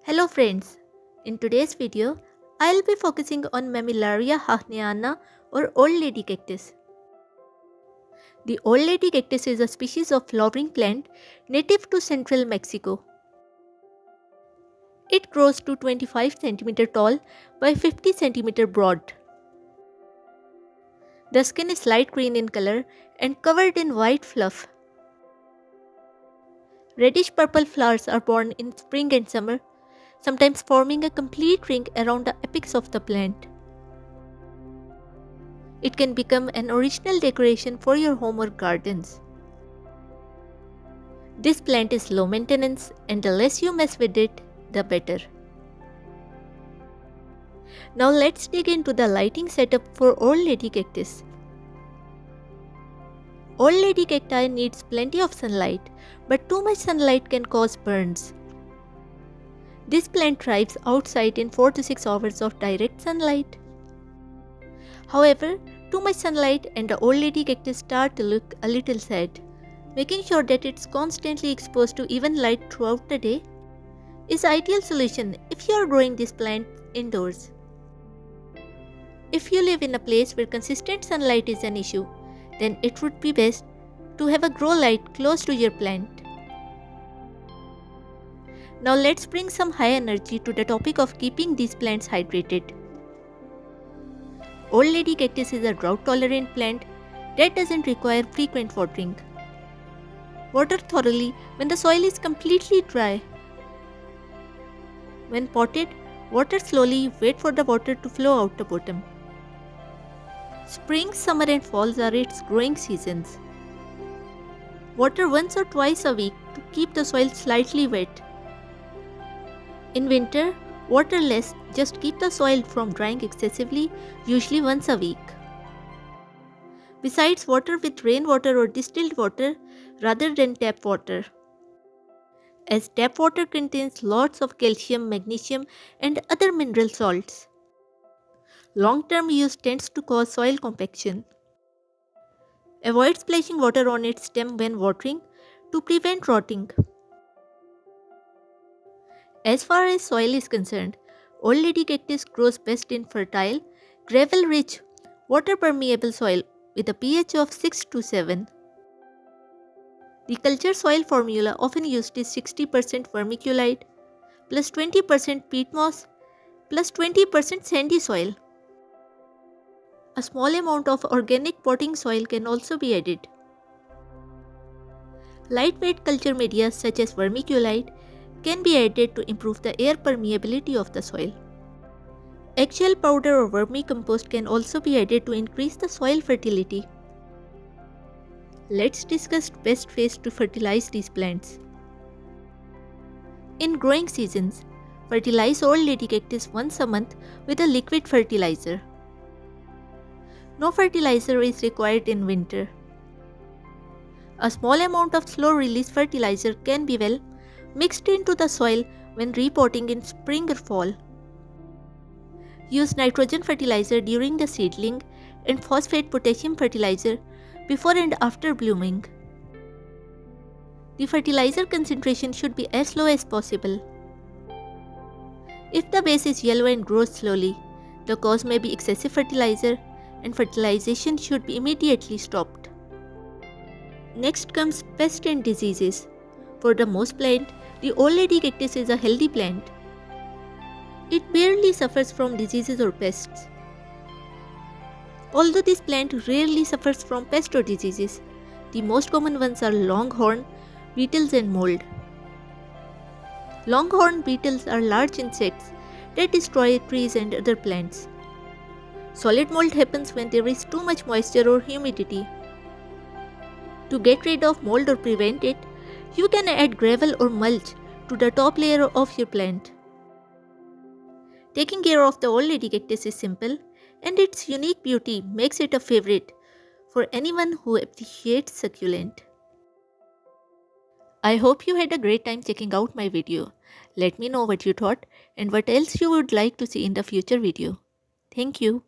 Hello friends, in today's video, I'll be focusing on Mammillaria Hahaniana or Old Lady Cactus. The Old Lady Cactus is a species of flowering plant native to central Mexico. It grows to 25 cm tall by 50 cm broad. The skin is light green in color and covered in white fluff. Reddish purple flowers are born in spring and summer, sometimes forming a complete ring around the apex of the plant. It can become an original decoration for your home or gardens. This plant is low maintenance and the less you mess with it, the better. Now let's dig into the lighting setup for Old Lady Cactus. Old Lady Cacti needs plenty of sunlight, but too much sunlight can cause burns. This plant thrives outside in 4 to 6 hours of direct sunlight. However, too much sunlight and the Old Lady Cactus start to look a little sad. Making sure that it's constantly exposed to even light throughout the day is the ideal solution if you are growing this plant indoors. If you live in a place where consistent sunlight is an issue, then it would be best to have a grow light close to your plant. Now let's bring some high energy to the topic of keeping these plants hydrated. Old Lady Cactus is a drought-tolerant plant that doesn't require frequent watering. Water thoroughly when the soil is completely dry. When potted, water slowly, wait for the water to flow out the bottom. Spring, summer and falls are its growing seasons. Water once or twice a week to keep the soil slightly wet. In winter, water less, just keep the soil from drying excessively, usually once a week. Besides, water with rainwater or distilled water rather than tap water, as tap water contains lots of calcium, magnesium and other mineral salts. Long-term use tends to cause soil compaction. Avoid splashing water on its stem when watering to prevent rotting. As far as soil is concerned, Old Lady Cactus grows best in fertile, gravel-rich, water-permeable soil with a pH of 6 to 7. The culture soil formula often used is 60% vermiculite, plus 20% peat moss, plus 20% sandy soil. A small amount of organic potting soil can also be added. Lightweight culture media such as vermiculite can be added to improve the air permeability of the soil. Eggshell powder or vermicompost can also be added to increase the soil fertility. Let's discuss best ways to fertilize these plants. In growing seasons, fertilize Old Lady Cactus once a month with a liquid fertilizer. No fertilizer is required in winter. A small amount of slow-release fertilizer can be mixed into the soil when repotting in spring or fall. Use nitrogen fertilizer during the seedling and phosphate potassium fertilizer before and after blooming. The fertilizer concentration should be as low as possible. If the base is yellow and grows slowly, the cause may be excessive fertilizer and fertilization should be immediately stopped. Next comes pests and diseases. For the most plant, the Old Lady Cactus is a healthy plant. It barely suffers from diseases or pests. Although this plant rarely suffers from pests or diseases, the most common ones are longhorn, beetles and mold. Longhorn beetles are large insects that destroy trees and other plants. Solid mold happens when there is too much moisture or humidity. To get rid of mold or prevent it, you can add gravel or mulch to the top layer of your plant. Taking care of the Old Lady Cactus is simple, and its unique beauty makes it a favorite for anyone who appreciates succulent. I hope you had a great time checking out my video. Let me know what you thought and what else you would like to see in the future video. Thank you.